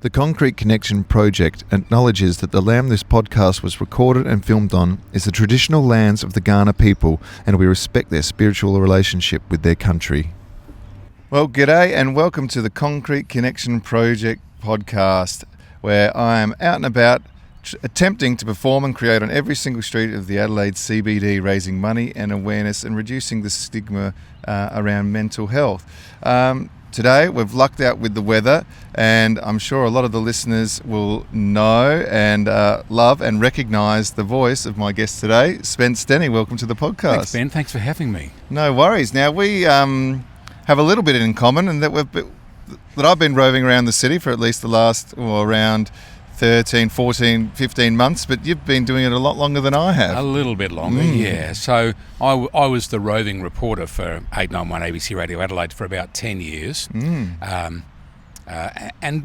The Concrete Connection project acknowledges that the land this podcast was recorded and filmed on is the traditional lands of the Kaurna people, and we respect their spiritual relationship with their country. Well, g'day and welcome to the Concrete Connection project podcast, where I am out and about attempting to perform and create on every single street of the Adelaide CBD, raising money and awareness and reducing the stigma around mental health. Today we've lucked out with the weather, and I'm sure a lot of the listeners will know and love and recognise the voice of my guest today, Spence Denny. Welcome to the podcast. Thanks, Ben. Thanks for having me. No worries. Now we have a little bit in common, and that I've been roving around the city for at least the last around 13, 14, 15 months, but you've been doing it a lot longer than I have. A little bit longer, yeah. So I was the roving reporter for 891 ABC Radio Adelaide for about 10 years, and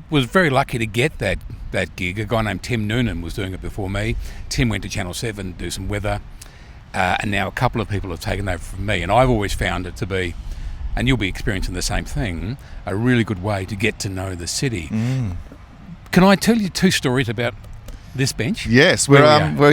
was very lucky to get that gig. A guy named Tim Noonan was doing it before me. Tim went to Channel 7 to do some weather, and now a couple of people have taken over from me, and I've always found it to be, and you'll be experiencing the same thing, a really good way to get to know the city. Can I tell you two stories about this bench? Yes, we're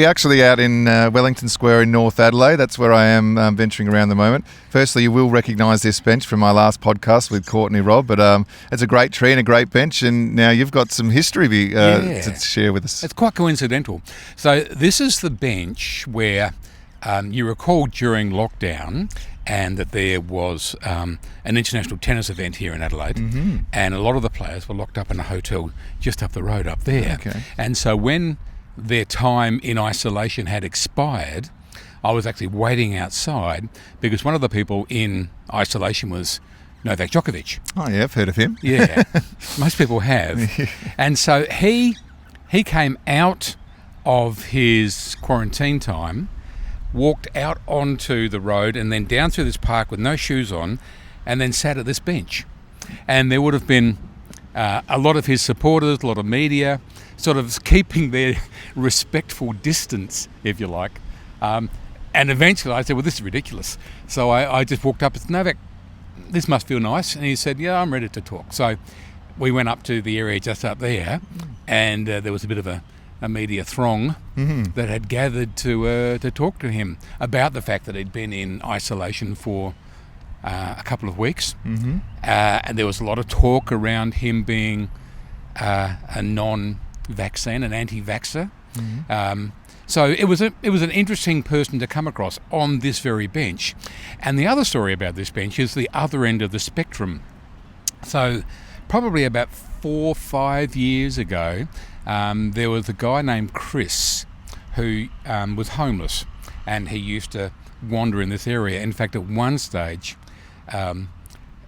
actually out in Wellington Square in North Adelaide. That's where I am venturing around the moment. Firstly, you will recognise this bench from my last podcast with Courtney Robb, but it's a great tree and a great bench, and now you've got some history to share with us. It's quite coincidental. So this is the bench where you recall during lockdown, and that there was an international tennis event here in Adelaide, and a lot of the players were locked up in a hotel just up the road up there. Okay. And so when their time in isolation had expired, I was actually waiting outside because one of the people in isolation was Novak Djokovic. Oh yeah, I've heard of him. Yeah, most people have. And so he came out of his quarantine time, walked out onto the road and then down through this park with no shoes on, and then sat at this bench. And there would have been a lot of his supporters, a lot of media, sort of keeping their respectful distance, if you like. And eventually I said, well, this is ridiculous. So I just walked up and said, Novak, this must feel nice. And he said, yeah, I'm ready to talk. So we went up to the area just up there, and there was a bit of a media throng that had gathered to talk to him about the fact that he'd been in isolation for a couple of weeks, and there was a lot of talk around him being a non-vaccine, an anti-vaxxer. So it was an interesting person to come across on this very bench. And the other story about this bench is the other end of the spectrum. So probably about 4 or 5 years ago, there was a guy named Chris who was homeless, and he used to wander in this area. In fact, at one stage,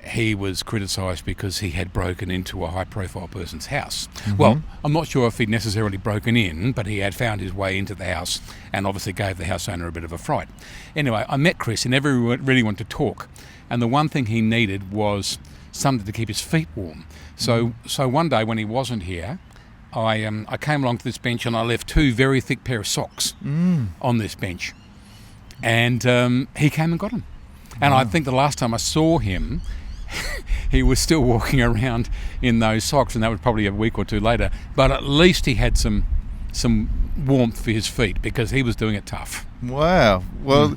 he was criticised because he had broken into a high-profile person's house. Well, I'm not sure if he'd necessarily broken in, but he had found his way into the house and obviously gave the house owner a bit of a fright. Anyway, I met Chris, and never really wanted to talk. And the one thing he needed was something to keep his feet warm. So one day when he wasn't here, I came along to this bench and I left 2 very thick pair of socks on this bench, and he came and got them. And I think the last time I saw him, he was still walking around in those socks, and that was probably a week or 2 later. But at least he had some warmth for his feet because he was doing it tough. Wow. Well,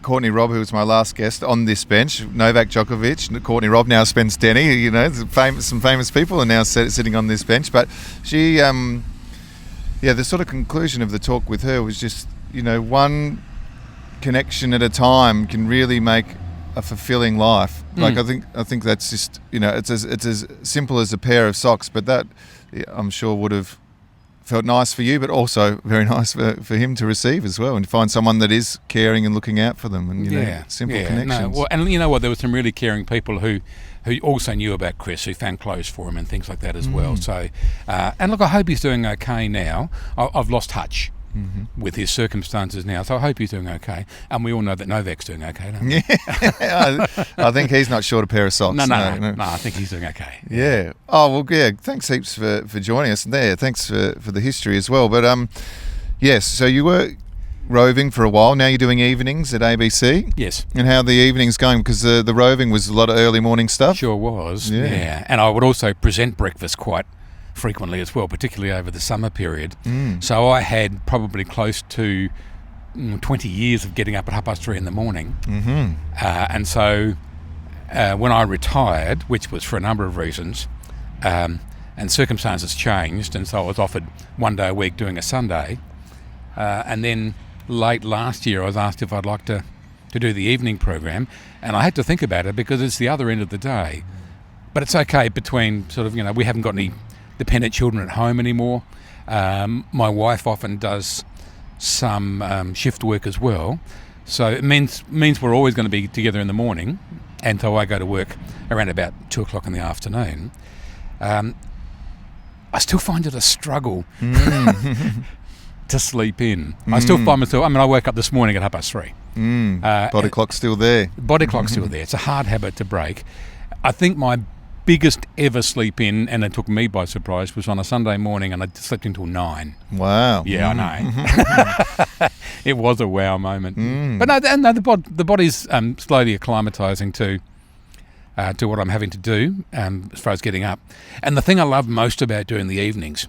Courtney Robb, who was my last guest on this bench, Novak Djokovic, Courtney Robb, now Spence Denny, you know, some famous people are now sitting on this bench. But she, the sort of conclusion of the talk with her was just, you know, one connection at a time can really make a fulfilling life. Like I think that's just, you know, it's as simple as a pair of socks, but that I'm sure would have felt nice for you, but also very nice for him to receive as well, and to find someone that is caring and looking out for them, and simple connections. No, well, and you know what, there were some really caring people who also knew about Chris, who found clothes for him and things like that as well. So, and look, I hope he's doing okay now. I've lost touch with his circumstances now, so I hope he's doing okay. And we all know that Novak's doing okay, don't we? Yeah, I think he's not short a pair of socks. No, I think he's doing okay. Yeah. Oh, well, yeah, thanks heaps for joining us there. Thanks for the history as well. But, yes, so you were roving for a while. Now you're doing evenings at ABC. Yes. And how are the evenings going? Because the roving was a lot of early morning stuff. Sure was. Yeah. And I would also present breakfast quite frequently as well, particularly over the summer period. So I had probably close to 20 years of getting up at 3:30 in the morning. And so when I retired, which was for a number of reasons, and circumstances changed, and so I was offered 1 day a week doing a Sunday. And then late last year I was asked if I'd like to do the evening program, and I had to think about it because it's the other end of the day. But it's okay between sort of, we haven't got any dependent children at home anymore. My wife often does some shift work as well. So it means we're always going to be together in the morning, and so I go to work around about 2 o'clock in the afternoon. I still find it a struggle to sleep in. I still find myself, I woke up this morning at 3:30. Body clock's still there. Body clock's still there. It's a hard habit to break. I think my biggest ever sleep in, and it took me by surprise, was on a Sunday morning, and I slept until 9. Wow. Yeah, I know. It was a wow moment. But no, the body's slowly acclimatising to what I'm having to do as far as getting up. And the thing I love most about doing the evenings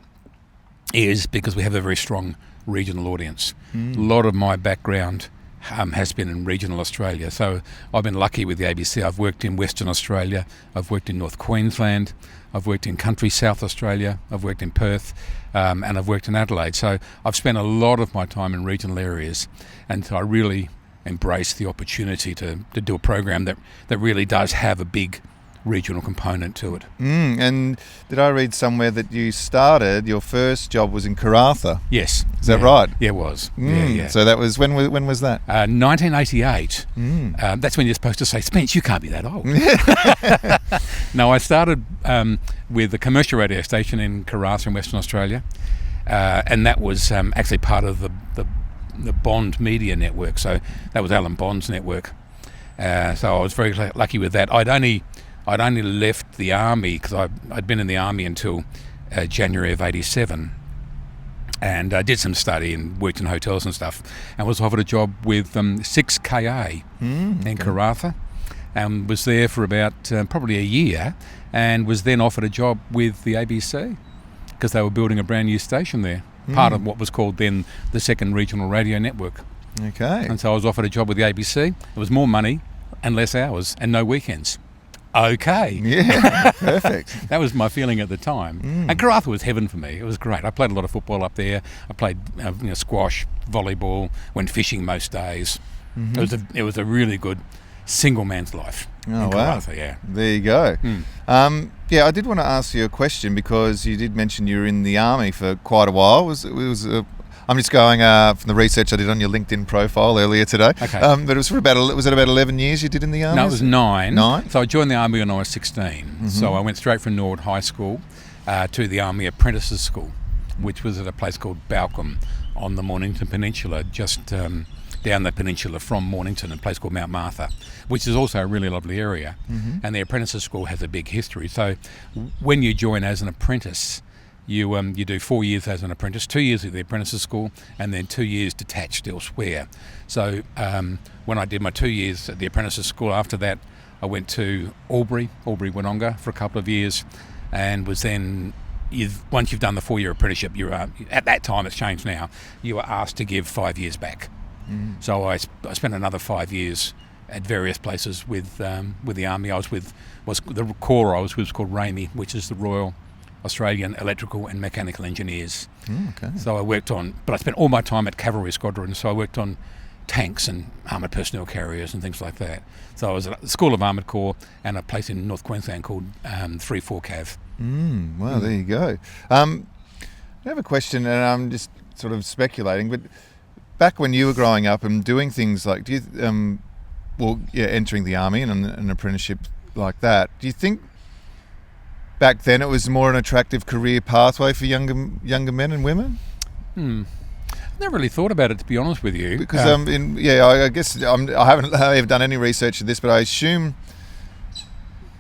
is because we have a very strong regional audience. A lot of my background has been in regional Australia. So I've been lucky with the ABC. I've worked in Western Australia, I've worked in North Queensland, I've worked in country South Australia, I've worked in Perth, and I've worked in Adelaide. So I've spent a lot of my time in regional areas, and so I really embrace the opportunity to do a program that really does have a big regional component to it. And did I read somewhere that you started, your first job was in Karratha? Yes. Is that right? Yeah, it was. Yeah. So that was, when was that? 1988. That's when you're supposed to say, Spence, you can't be that old. No, I started with the commercial radio station in Karratha in Western Australia, and that was actually part of the Bond Media Network. So that was Alan Bond's network. So I was very lucky with that. I'd only left the army because I'd been in the army until January of 87, and I did some study and worked in hotels and stuff, and was offered a job with 6KA in Karratha, and was there for about probably a year, and was then offered a job with the ABC because they were building a brand new station there, part of what was called then the Second Regional Radio Network. Okay. And so I was offered a job with the ABC. It was more money and less hours and no weekends. Okay. Yeah, perfect. That was my feeling at the time. And Karratha was heaven for me. It was great. I played a lot of football up there. I played squash, volleyball, went fishing most days. It was a really good single man's life. Oh, in wow. Karratha, yeah. There you go. Yeah, I did want to ask you a question because you did mention you were in the army for quite a while. I'm just going from the research I did on your LinkedIn profile earlier today. Okay. But it was for about 11 years you did in the army? No, it was 9. 9? So I joined the army when I was 16. So I went straight from Norwood High School to the Army Apprentices School, which was at a place called Balcombe on the Mornington Peninsula, just down the peninsula from Mornington, a place called Mount Martha, which is also a really lovely area. And the Apprentices School has a big history. So when you join as an apprentice, you do 4 years as an apprentice, 2 years at the Apprentices School, and then 2 years detached elsewhere. So when I did my 2 years at the Apprentices School, after that I went to Albury Wononga for a couple of years, and was then, once you've done the 4-year apprenticeship, at that time, it's changed now, you were asked to give 5 years back. So I spent another 5 years at various places with the army. The corps I was with was called RAMI, which is the Royal Australian Electrical and Mechanical Engineers. Okay. So I spent all my time at cavalry squadrons, so I worked on tanks and armoured personnel carriers and things like that. So I was at the School of Armoured Corps and a place in North Queensland called 3-4 Cav. Well, there you go. I have a question, and I'm just sort of speculating, but back when you were growing up and doing things like, entering the army and an apprenticeship like that, do you think back then it was more an attractive career pathway for younger men and women? I've never really thought about it, to be honest with you. Because I guess I haven't ever done any research of this, but I assume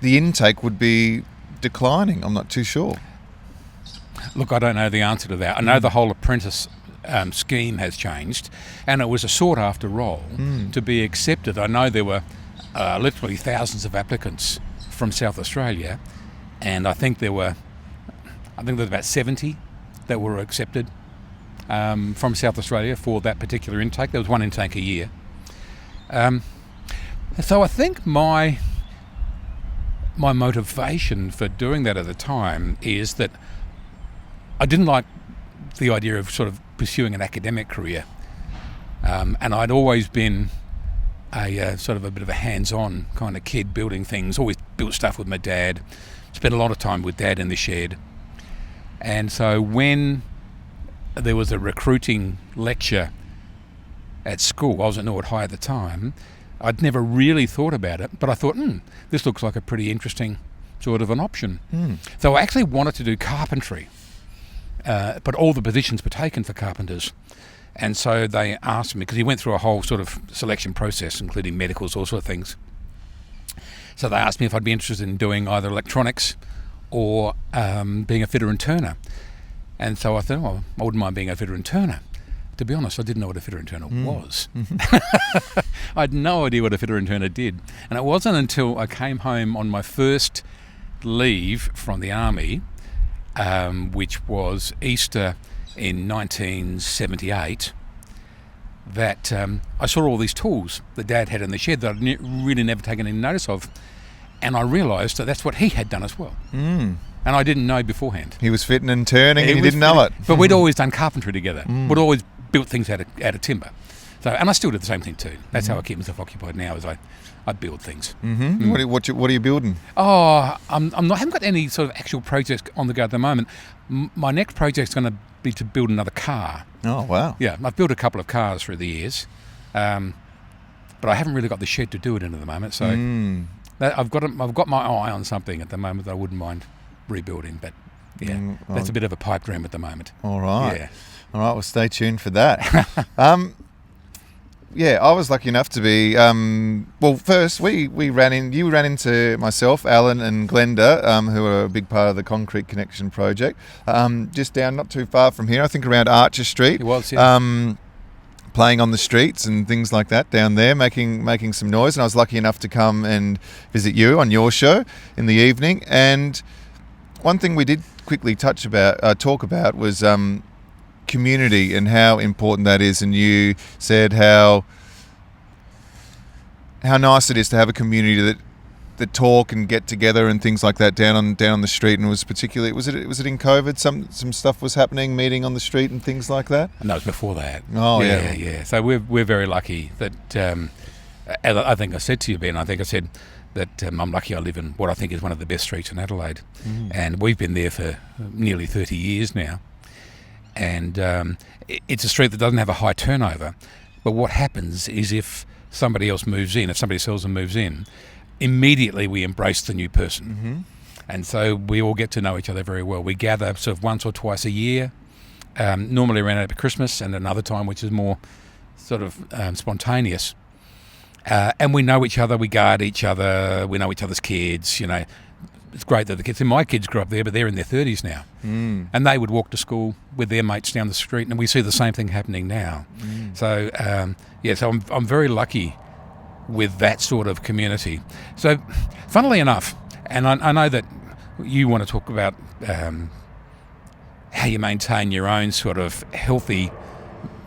the intake would be declining. I'm not too sure. Look, I don't know the answer to that. I know the whole apprentice scheme has changed, and it was a sought-after role to be accepted. I know there were literally thousands of applicants from South Australia, and I think there was about 70 that were accepted from South Australia for that particular intake. There was one intake a year. So I think my motivation for doing that at the time is that I didn't like the idea of sort of pursuing an academic career, and I'd always been a sort of a bit of a hands-on kind of kid, building things. Always built stuff with my dad. Spent a lot of time with Dad in the shed. And so when there was a recruiting lecture at school, I was at Norwood High at the time, I'd never really thought about it, but I thought, this looks like a pretty interesting sort of an option. So I actually wanted to do carpentry, but all the positions were taken for carpenters. And so they asked me, because he went through a whole sort of selection process, including medicals, all sorts of things. So they asked me if I'd be interested in doing either electronics or being a fitter and turner. And so I thought, I wouldn't mind being a fitter and turner. To be honest, I didn't know what a fitter and turner was. I had no idea what a fitter and turner did. And it wasn't until I came home on my first leave from the army, which was Easter in 1978, that I saw all these tools that Dad had in the shed that I'd really never taken any notice of. And I realised that that's what he had done as well. And I didn't know beforehand. He was fitting and turning and he didn't know it. But we'd always done carpentry together. We'd always built things out of timber. So, and I still do the same thing too. That's how I keep myself occupied now, is I build things. What are you building? Oh, I haven't got any sort of actual projects on the go at the moment. My next project's going to be to build another car. Oh, wow. Yeah, I've built a couple of cars through the years, but I haven't really got the shed to do it in at the moment. So I've got my eye on something at the moment that I wouldn't mind rebuilding, but that's a bit of a pipe dream at the moment. All right. Yeah. All right, well, stay tuned for that. I was lucky enough to be, first you ran into myself, Alan and Glenda, who are a big part of the Concrete Connection project, just down not too far from here, I think around Archer Street. It was, yeah. Playing on the streets and things like that down there, making some noise. And I was lucky enough to come and visit you on your show in the evening. And one thing we did quickly talk about was community and how important that is. And you said how nice it is to have a community that talk and get together and things like that down on the street. And it was particularly was it in COVID some stuff was happening, meeting on the street and things like that? No, it was before that. Oh yeah. So we're very lucky that I think I said to you, Ben, I said that I'm lucky I live in what I think is one of the best streets in Adelaide. And we've been there for nearly 30 years now. And it's a street that doesn't have a high turnover. But what happens is if somebody else moves in, if somebody sells and moves in, immediately we embrace the new person. And so we all get to know each other very well. We gather sort of once or twice a year, normally around about Christmas, and another time which is more sort of spontaneous. And we know each other, we guard each other, we know each other's kids, you know. It's great that the kids, and my kids grew up there, but they're in their 30s now. And they would walk to school with their mates down the street, and we see the same thing happening now. So, so I'm very lucky with that sort of community. So, funnily enough, and I know that you want to talk about how you maintain your own sort of healthy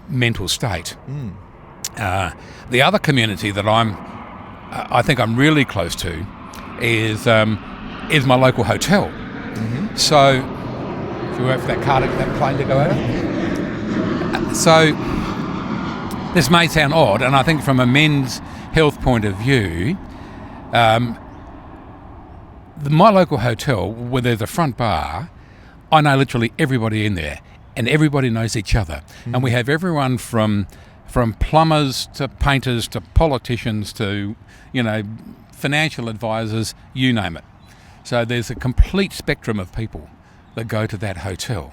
mental state. The other community that I think I'm really close to is my local hotel. So, if you wait for that plane to go over. So, this may sound odd, and I think from a men's health point of view, my local hotel, where there's a front bar, I know literally everybody in there, and everybody knows each other. And we have everyone from plumbers to painters to politicians to, financial advisors, you name it. So there's a complete spectrum of people that go to that hotel.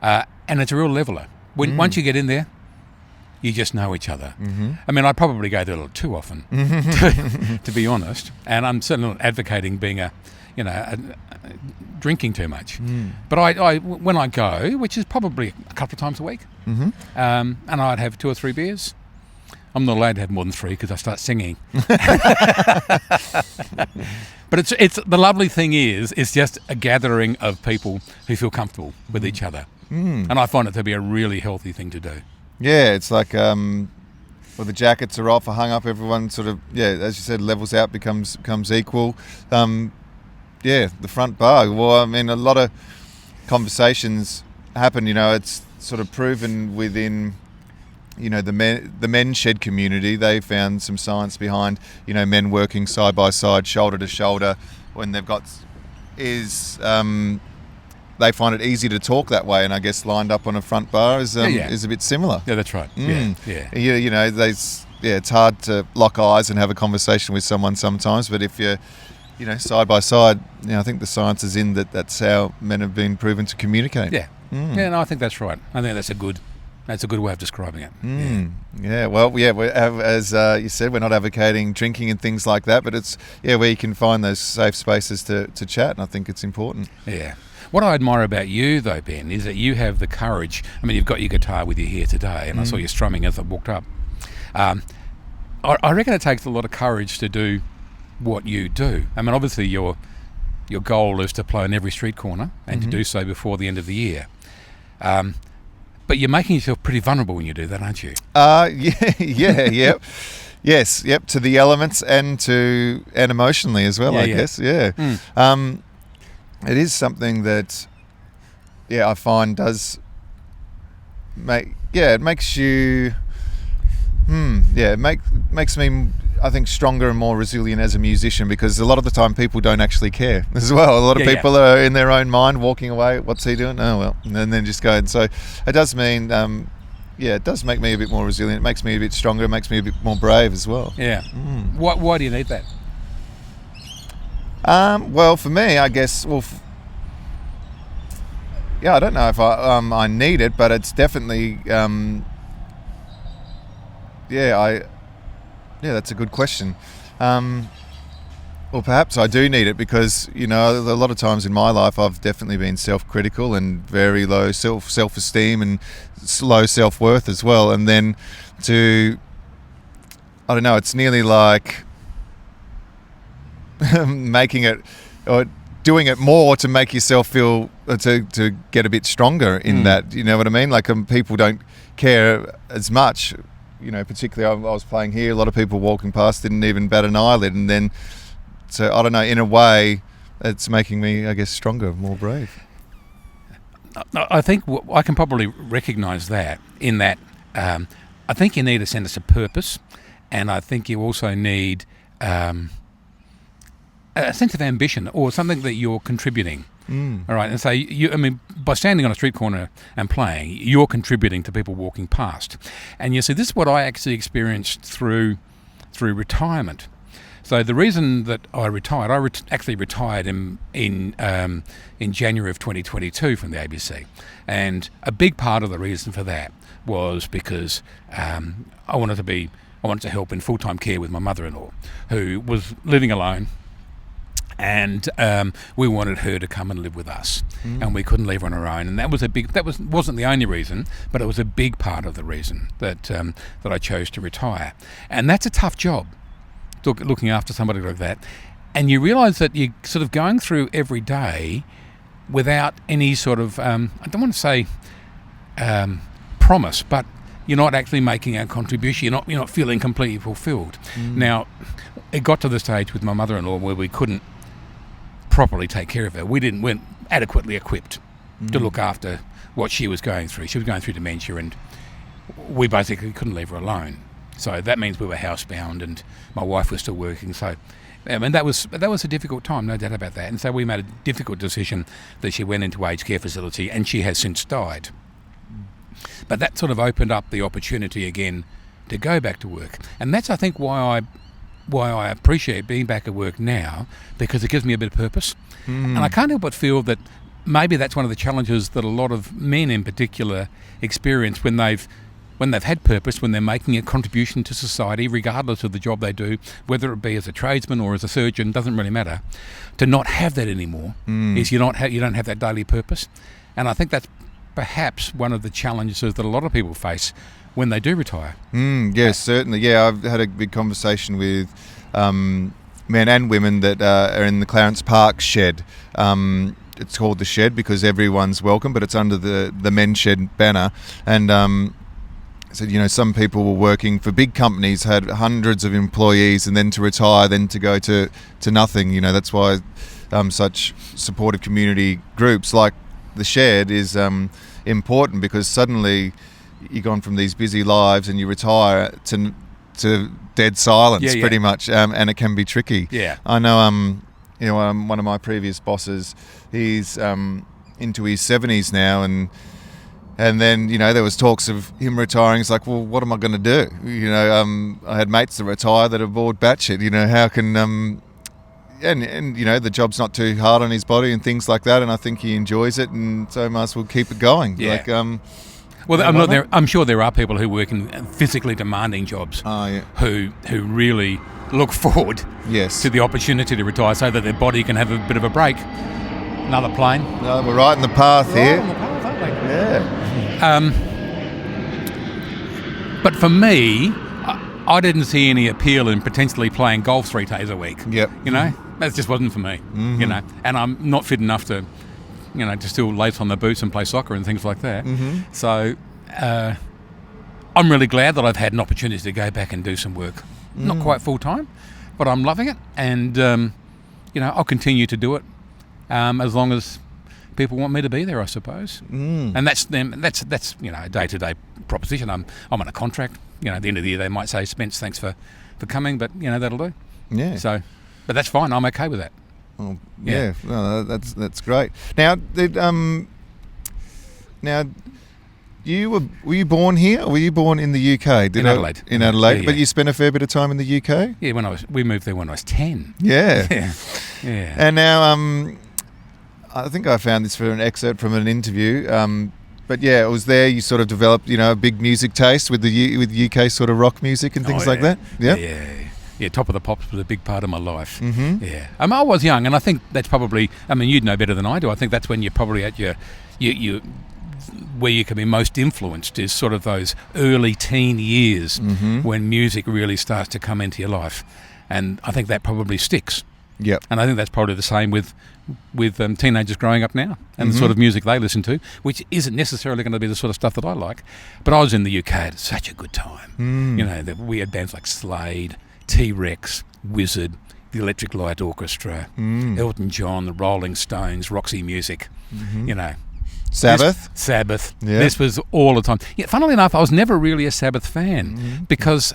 And it's a real leveler. Once you get in there, you just know each other. I mean, I probably go there a little too often, to be honest. And I'm certainly not advocating being drinking too much. But I when I go, which is probably a couple of times a week, and I'd have 2 or 3 beers. I'm not allowed to have more than 3 because I start singing. But it's the lovely thing is it's just a gathering of people who feel comfortable with each other, and I find it to be a really healthy thing to do. Yeah, it's like well, the jackets are off or hung up. Everyone sort of, as you said, levels out, becomes equal. The front bar. Well, I mean, a lot of conversations happen. It's sort of proven within, the men's shed community. They found some science behind, men working side by side, shoulder to shoulder, when they've got they find it easy to talk that way, and I guess lined up on a front bar is a bit similar. Yeah, that's right. It's hard to lock eyes and have a conversation with someone sometimes, but if you're side by side, I think the science is in that's how men have been proven to communicate. Yeah, no, I think that's right. I think that's a good way of describing it. As you said, we're not advocating drinking and things like that, but it's where you can find those safe spaces to chat, and I think it's important. Yeah. What I admire about you, though, Ben, is that you have the courage. I mean, you've got your guitar with you here today, and I saw you strumming as I walked up. I reckon it takes a lot of courage to do what you do. I mean, obviously, your goal is to play on every street corner and to do so before the end of the year. But you're making yourself pretty vulnerable when you do that, aren't you? Yep. Yes, yep, to the elements and emotionally as well, I guess. It is something that, I find does it makes you, it makes me, I think, stronger and more resilient as a musician, because a lot of the time people don't actually care as well. A lot of people are in their own mind, walking away. What's he doing? Oh, well, and then just go. And so it does mean, it does make me a bit more resilient. It makes me a bit stronger. It makes me a bit more brave as well. Yeah. Why do you need that? Well, for me, I guess, I don't know if I need it, but it's definitely, that's a good question. Well, perhaps I do need it because, a lot of times in my life I've definitely been self-critical and very low self-esteem and low self-worth as well. And then it's nearly like making it or doing it more to make yourself feel to get a bit stronger in that, you know what I mean? Like people don't care as much, particularly I was playing here, a lot of people walking past didn't even bat an eyelid, and then so I don't know, in a way it's making me, I guess, stronger, more brave. I think I can probably recognise that in that I think you need a sense of purpose, and I think you also need a sense of ambition or something that you're contributing. All right, and so by standing on a street corner and playing, you're contributing to people walking past. And you see, this is what I actually experienced through retirement. So the reason that I retired, actually retired in January of 2022 from the ABC, and a big part of the reason for that was because I wanted to help in full-time care with my mother-in-law, who was living alone. And we wanted her to come and live with us, and we couldn't leave her on her own. And that wasn't the only reason, but it was a big part of the reason that I chose to retire. And that's a tough job, looking after somebody like that. And you realise that you're sort of going through every day without any sort of I don't want to say promise, but you're not actually making a contribution. You're not feeling completely fulfilled. Now, it got to the stage with my mother-in-law where we couldn't properly take care of her. Weren't adequately equipped to look after what she was going through. She was going through dementia, and we basically couldn't leave her alone. So that means we were housebound, and my wife was still working. So, that was a difficult time, no doubt about that. And so we made a difficult decision that she went into aged care facility, and she has since died. But that sort of opened up the opportunity again to go back to work, and that's, I think, why I appreciate being back at work now, because it gives me a bit of purpose. And I can't help but feel that maybe that's one of the challenges that a lot of men in particular experience when they've had purpose, when they're making a contribution to society, regardless of the job they do, whether it be as a tradesman or as a surgeon, doesn't really matter. To not have that anymore is you don't have that daily purpose. And I think that's perhaps one of the challenges that a lot of people face when they do retire. Yes, certainly. Yeah, I've had a big conversation with men and women that are in the Clarence Park shed. It's called the shed because everyone's welcome, but it's under the men's shed banner. And said, some people were working for big companies, had hundreds of employees, and then to retire, then to go to nothing. That's why such supportive community groups like the shed is important, because suddenly you've gone from these busy lives and you retire to dead silence, pretty much, and it can be tricky. Yeah, I know. One of my previous bosses, he's into his 70s now, and then there was talks of him retiring. He's like, well, what am I going to do? I had mates that retire that are bored batshit. How can and the job's not too hard on his body and things like that, and I think he enjoys it, and so might as well keep it going. Yeah. I'm sure there are people who work in physically demanding jobs who really look forward to the opportunity to retire so that their body can have a bit of a break. Another plane. No, we're right in the path here. Right in the path, aren't we? Yeah. But for me, I didn't see any appeal in potentially playing golf 3 days a week. Yep. That just wasn't for me. Mm-hmm. And I'm not fit enough to to still lace on the boots and play soccer and things like that. Mm-hmm. So I'm really glad that I've had an opportunity to go back and do some work. Not quite full time, but I'm loving it, and I'll continue to do it as long as people want me to be there, I suppose. And that's a day-to-day proposition. I'm on a contract. At the end of the year they might say, Spence, thanks for coming, but that'll do. Yeah. So, but that's fine. I'm okay with that. Well, yeah. No, that's great. Now, were you born here, or were you born in the UK? In Adelaide. In Adelaide, yeah. But you spent a fair bit of time in the UK. Yeah, we moved there when I was 10. Yeah. Yeah. And now, I think I found this for an excerpt from an interview. But yeah, it was there you sort of developed, a big music taste with UK sort of rock music and things like that. Yeah. Yeah, Top of the Pops was a big part of my life. Mm-hmm. Yeah. I was young, and I think that's probably, you'd know better than I do. I think that's when you're probably at your where you can be most influenced is sort of those early teen years when music really starts to come into your life. And I think that probably sticks. Yep. And I think that's probably the same with teenagers growing up now and the sort of music they listen to, which isn't necessarily going to be the sort of stuff that I like. But I was in the UK at such a good time. We had bands like Slade, T-Rex, Wizard, the Electric Light Orchestra, Elton John, the Rolling Stones, Roxy Music, Sabbath. Yeah. This was all the time. Yeah, funnily enough, I was never really a Sabbath fan because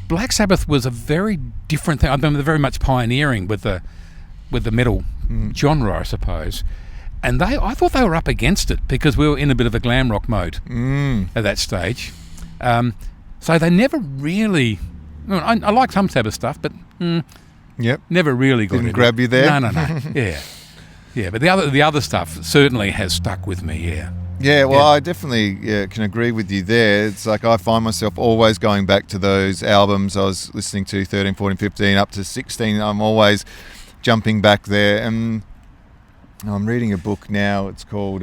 Black Sabbath was a very different thing. I mean, they're very much pioneering with the metal genre, I suppose. And I thought they were up against it because we were in a bit of a glam rock mode at that stage. So they never really. I like some Sabbath stuff, but never really got Didn't grab you there. No. Yeah, but the other stuff certainly has stuck with me. Yeah. Yeah, well, I definitely can agree with you there. It's like I find myself always going back to those albums I was listening to 13, 14, 15, up to 16. I'm always jumping back there. And I'm reading a book now. It's called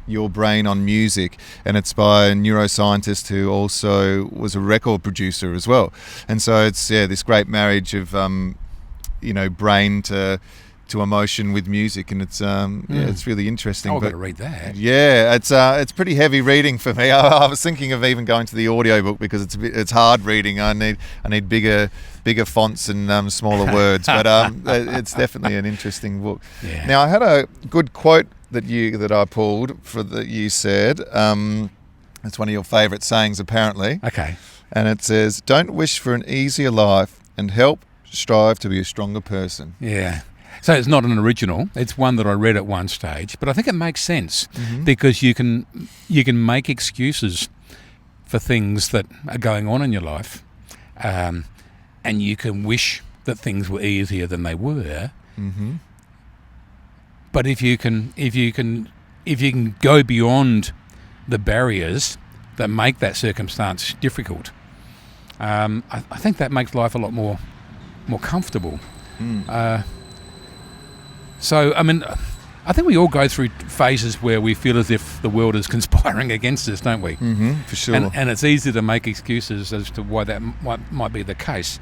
Your Brain on Music, and it's by a neuroscientist who also was a record producer as well. And so it's this great marriage of brain to emotion with music, and it's it's really interesting. I've got to read that. Yeah, it's pretty heavy reading for me. I was thinking of even going to the audiobook because it's hard reading. I need bigger fonts and smaller words, but it's definitely an interesting book. Yeah. Now I had a good quote that I pulled that you said. It's one of your favourite sayings, apparently. Okay. And it says, "Don't wish for an easier life, and strive to be a stronger person." Yeah. So it's not an original. It's one that I read at one stage, but I think it makes sense because you can make excuses for things that are going on in your life, and you can wish that things were easier than they were. But if you can go beyond the barriers that make that circumstance difficult, I think that makes life a lot more comfortable. So, I mean, I think we all go through phases where we feel as if the world is conspiring against us, don't we? Mm-hmm, for sure. And it's easy to make excuses as to why that might be the case.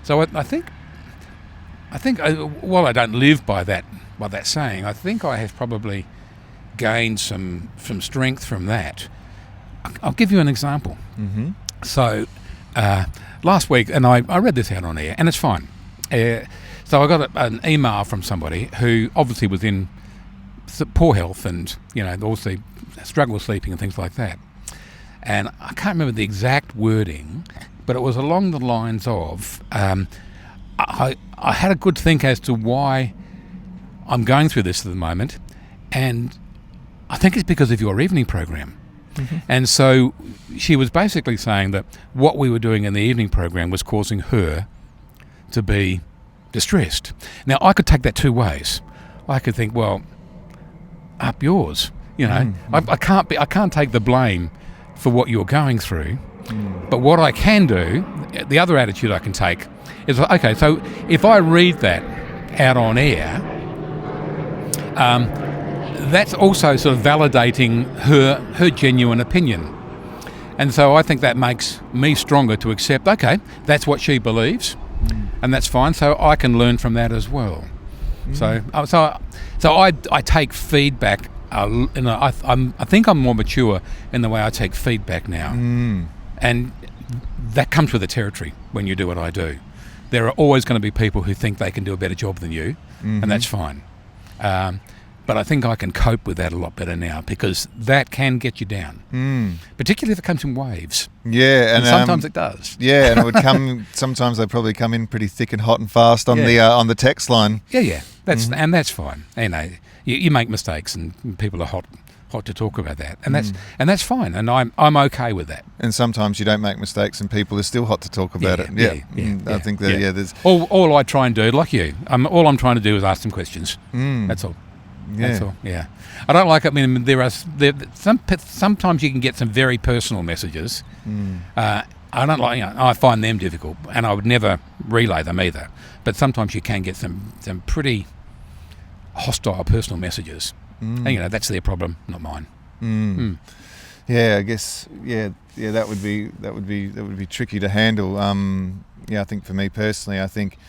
So I think while I don't live by that saying, I think I have probably gained some strength from that. I'll give you an example. Mm-hmm. So last week, and I read this out on air, and it's fine. So I got an email from somebody who obviously was in poor health and, also struggle with sleeping and things like that. And I can't remember the exact wording, but it was along the lines of, I had a good think as to why I'm going through this at the moment, and I think it's because of your evening program. Mm-hmm. And so she was basically saying that what we were doing in the evening program was causing her to be distressed. Now, I could take that two ways. I could think, well, up yours. Mm-hmm. I can't take the blame for what you're going through. Mm. But what I can do, the other attitude I can take is, okay, so if I read that out on air, that's also sort of validating her genuine opinion. And so I think that makes me stronger to accept, okay, that's what she believes, and that's fine, so I can learn from that as well. So I take feedback, I think I'm more mature in the way I take feedback now. And that comes with the territory when you do what I do. There are always going to be people who think they can do a better job than you, and that's fine. But I think I can cope with that a lot better now, because that can get you down, particularly if it comes in waves. Yeah, and sometimes it does. Yeah, and it would come. Sometimes they probably come in pretty thick and hot and fast on the text line. Yeah, and that's fine. You make mistakes, and people are hot to talk about that, and that's fine, and I'm okay with that. And sometimes you don't make mistakes, and people are still hot to talk about it. I think that there's all I try and do, like you, all I'm trying to do is ask them questions. That's all. That's all. Yeah, I don't like it. I mean, sometimes you can get some very personal messages. I don't like. I find them difficult, and I would never relay them either. But sometimes you can get some pretty hostile personal messages, and that's their problem, not mine. Yeah, I guess. Yeah, that would be tricky to handle. I think for me personally, I think,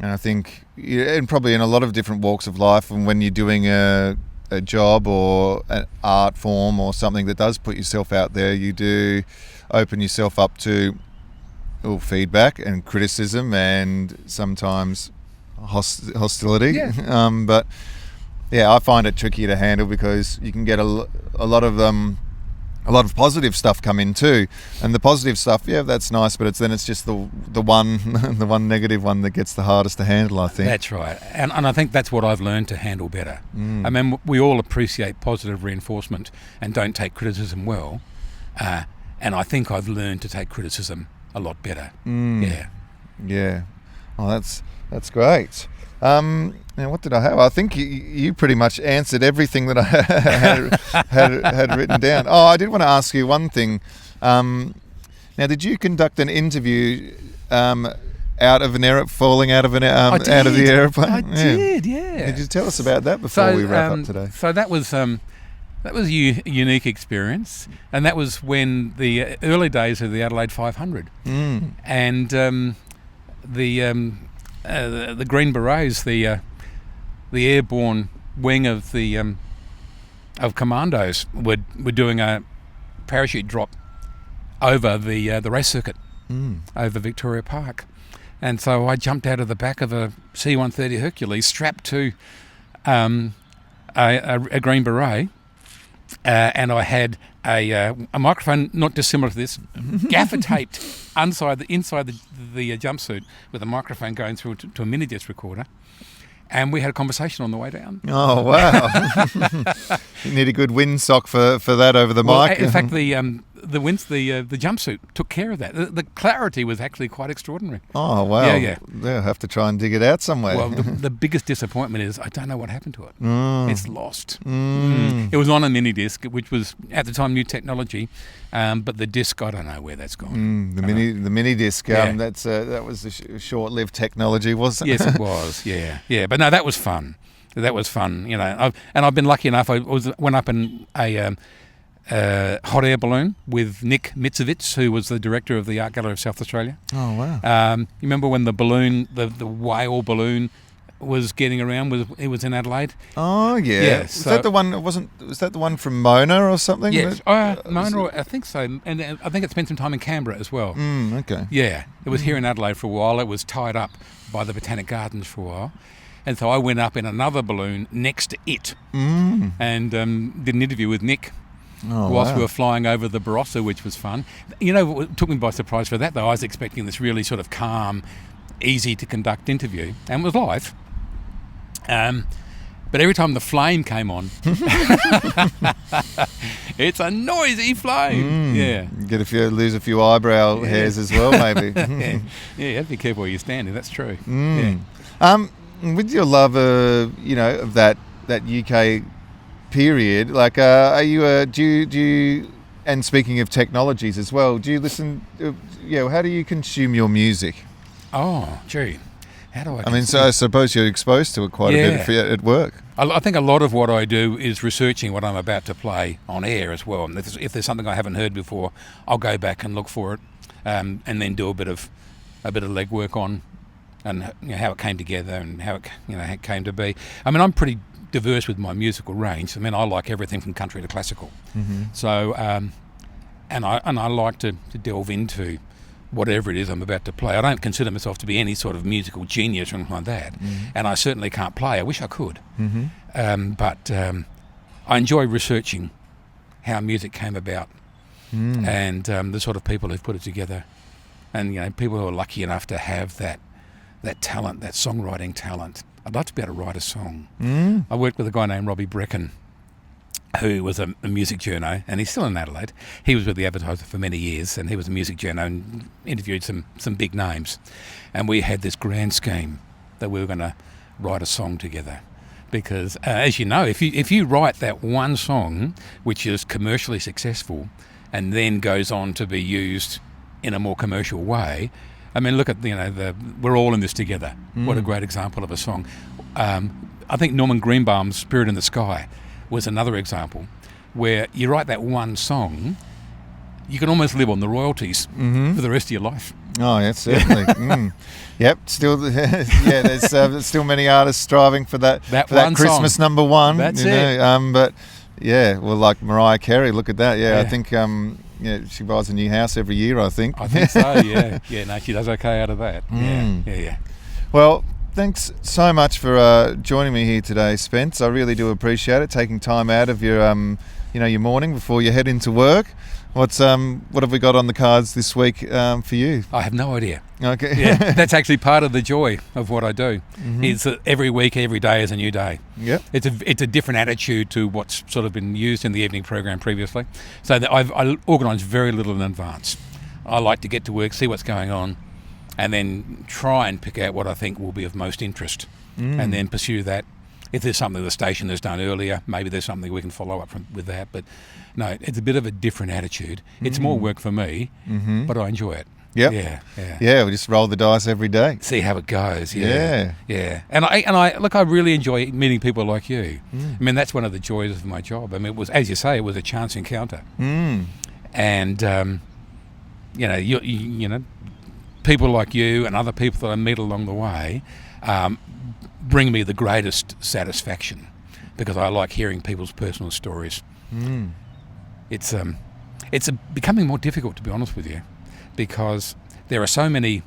and probably in a lot of different walks of life, and when you're doing a job or an art form or something that does put yourself out there, you do open yourself up to feedback and criticism and sometimes hostility. Yeah. But I find it tricky to handle, because you can get a lot of positive stuff come in too, and the positive stuff, that's nice, but it's just the one negative one that gets the hardest to handle, I think. That's right, and I think that's what I've learned to handle better. I mean, we all appreciate positive reinforcement and don't take criticism well, and I think I've learned to take criticism a lot better. Yeah. Oh, that's great. Now, what did I have? I think you pretty much answered everything that I had written down. Oh, I did want to ask you one thing. Now, did you conduct an interview falling out of the aeroplane? I did, yeah. Could you tell us about that before we wrap up today? So that was a unique experience, and that was when the early days of the Adelaide 500, and the Green Berets, the airborne wing of the of commandos, were doing a parachute drop over the race circuit over Victoria Park, and so I jumped out of the back of a C-130 Hercules strapped to a Green Beret, and I had a microphone not dissimilar to this, gaffer taped inside the jumpsuit, with a microphone going through to a mini disc recorder, and we had a conversation on the way down. Oh wow! You need a good windsock for that over the mic. In fact, the jumpsuit took care of that. The clarity was actually quite extraordinary. Oh wow! Yeah. They'll have to try and dig it out somewhere. Well, the biggest disappointment is I don't know what happened to it. It's lost. It was on a mini disc, which was at the time new technology, but the disc, I don't know where that's gone. The mini disc. That was a short-lived technology, wasn't it? Yes, it was. Yeah. But no, that was fun. that was fun. You know, I've been lucky enough. Went up in a hot air balloon with Nick Mitzovitz, who was the director of the Art Gallery of South Australia. Oh wow! You remember when the balloon, the whale balloon, was getting around? It was in Adelaide. Oh yeah. Yeah, was that the one? Was that the one from Mona or something? Yes, Mona. I think so, and I think it spent some time in Canberra as well. Okay. Yeah, it was here in Adelaide for a while. It was tied up by the Botanic Gardens for a while. And so I went up in another balloon next to it and did an interview with Nick whilst we were flying over the Barossa, which was fun. You know, it took me by surprise for that, though. I was expecting this really sort of calm, easy-to-conduct interview, and it was live. But every time the flame came on, it's a noisy flame. Yeah, lose a few eyebrow hairs as well, maybe. yeah, you have to be careful where you're standing. That's true. Yeah. With your love, of that UK period, like, are you? Do you? And speaking of technologies as well, do you listen? How do you consume your music? Oh, gee. How do I? I mean, so I suppose you're exposed to it quite a bit at work. I think a lot of what I do is researching what I'm about to play on air as well. And if there's something I haven't heard before, I'll go back and look for it, and then do a bit of legwork on, and how it came together and how it came to be. I mean, I'm pretty diverse with my musical range. I mean, I like everything from country to classical. So, and I like to delve into whatever it is I'm about to play. I don't consider myself to be any sort of musical genius or anything like that, and I certainly can't play. I wish I could, but I enjoy researching how music came about and the sort of people who've put it together, and people who are lucky enough to have that talent, that songwriting talent. I'd like to be able to write a song. I worked with a guy named Robbie Brecken, who was a music journo, and he's still in Adelaide. He was with the Advertiser for many years, and he was a music journo and interviewed some big names. And we had this grand scheme that we were going to write a song together. Because, as you know, if you write that one song, which is commercially successful, and then goes on to be used in a more commercial way, I mean, look at, we're all in this together. What a great example of a song. I think Norman Greenbaum's Spirit in the Sky was another example where you write that one song, you can almost live on the royalties for the rest of your life. Oh, yeah, certainly. Yep, still, there's still many artists striving for that Christmas song. number one. That's it. But yeah, well, like Mariah Carey, look at that. Yeah. I think she buys a new house every year, I think. I think so, yeah. Yeah, no, she does okay out of that. Yeah. Well, thanks so much for joining me here today, Spence. I really do appreciate it, taking time out of your your morning before you head into work. What have we got on the cards this week for you? I have no idea. Okay. Yeah, that's actually part of the joy of what I do. Is that every week, every day is a new day. Yep. It's a different attitude to what's sort of been used in the evening program previously. So I organise very little in advance. I like to get to work, see what's going on, and then try and pick out what I think will be of most interest, and then pursue that. If there's something the station has done earlier, maybe there's something we can follow up with that. But no, it's a bit of a different attitude. It's more work for me, but I enjoy it. Yep. Yeah, we just roll the dice every day. See how it goes. Yeah. And I really enjoy meeting people like you. I mean, that's one of the joys of my job. I mean, it was, as you say, it was a chance encounter. And people like you and other people that I meet along the way bring me the greatest satisfaction, because I like hearing people's personal stories. It's becoming more difficult, to be honest with you, because there are so many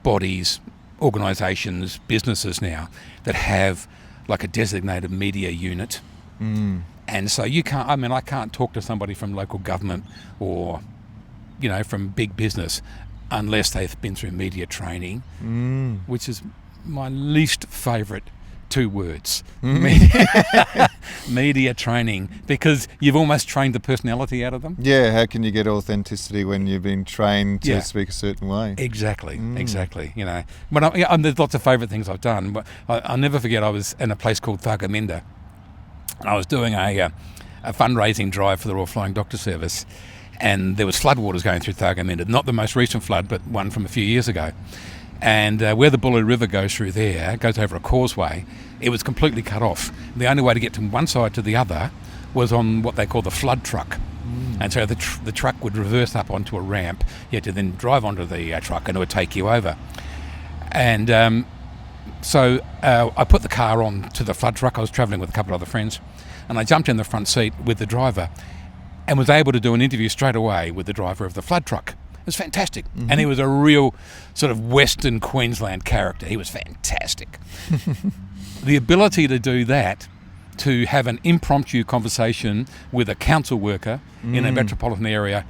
bodies, organisations, businesses now that have like a designated media unit, and so you can't. I mean, I can't talk to somebody from local government or from big business unless they've been through media training, which is my least favourite 2 words. Media training, because you've almost trained the personality out of them. Yeah, how can you get authenticity when you've been trained to speak a certain way? Exactly. But there's lots of favourite things I've done. But I'll never forget, I was in a place called Thargomindah, and I was doing a fundraising drive for the Royal Flying Doctor Service. And there was floodwaters going through Thargomindah, not the most recent flood, but one from a few years ago. And where the Buller River goes through there, goes over a causeway, it was completely cut off. The only way to get from one side to the other was on what they call the flood truck. And so the truck would reverse up onto a ramp. You had to then drive onto the truck and it would take you over. And so I put the car on to the flood truck. I was travelling with a couple of other friends. And I jumped in the front seat with the driver and was able to do an interview straight away with the driver of the flood truck. It was fantastic. Mm-hmm. And he was a real sort of Western Queensland character. He was fantastic. The ability to do that, to have an impromptu conversation with a council worker in a metropolitan area,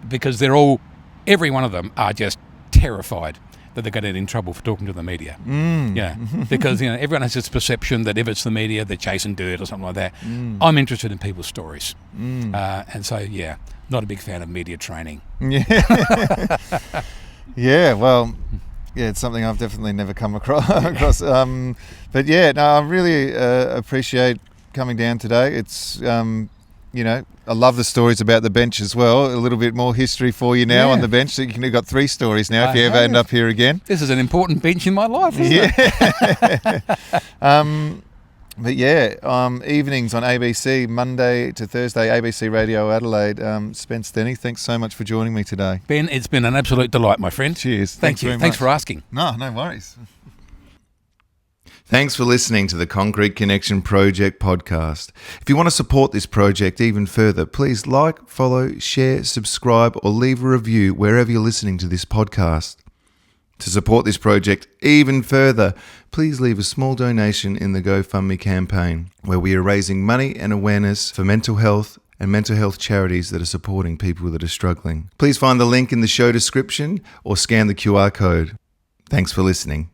because every one of them are just terrified that they're going to get in trouble for talking to the media. Yeah, because everyone has this perception that if it's the media, they're chasing dirt or something like that. I'm interested in people's stories. And so, yeah, not a big fan of media training. Yeah. Yeah, well, yeah, it's something I've definitely never come across. But yeah, no, I really appreciate coming down today. It's, I love the stories about the bench as well. A little bit more history for you now on the bench. So you've got 3 stories now if you ever end up here again. This is an important bench in my life, isn't it? But yeah, evenings on ABC, Monday to Thursday, ABC Radio Adelaide. Spence Denny, thanks so much for joining me today. Ben, it's been an absolute delight, my friend. Cheers. Thank you. Thanks for asking. No worries. Thanks for listening to the Concrete Connection Project podcast. If you want to support this project even further, please like, follow, share, subscribe, or leave a review wherever you're listening to this podcast. To support this project even further, please leave a small donation in the GoFundMe campaign, where we are raising money and awareness for mental health and mental health charities that are supporting people that are struggling. Please find the link in the show description or scan the QR code. Thanks for listening.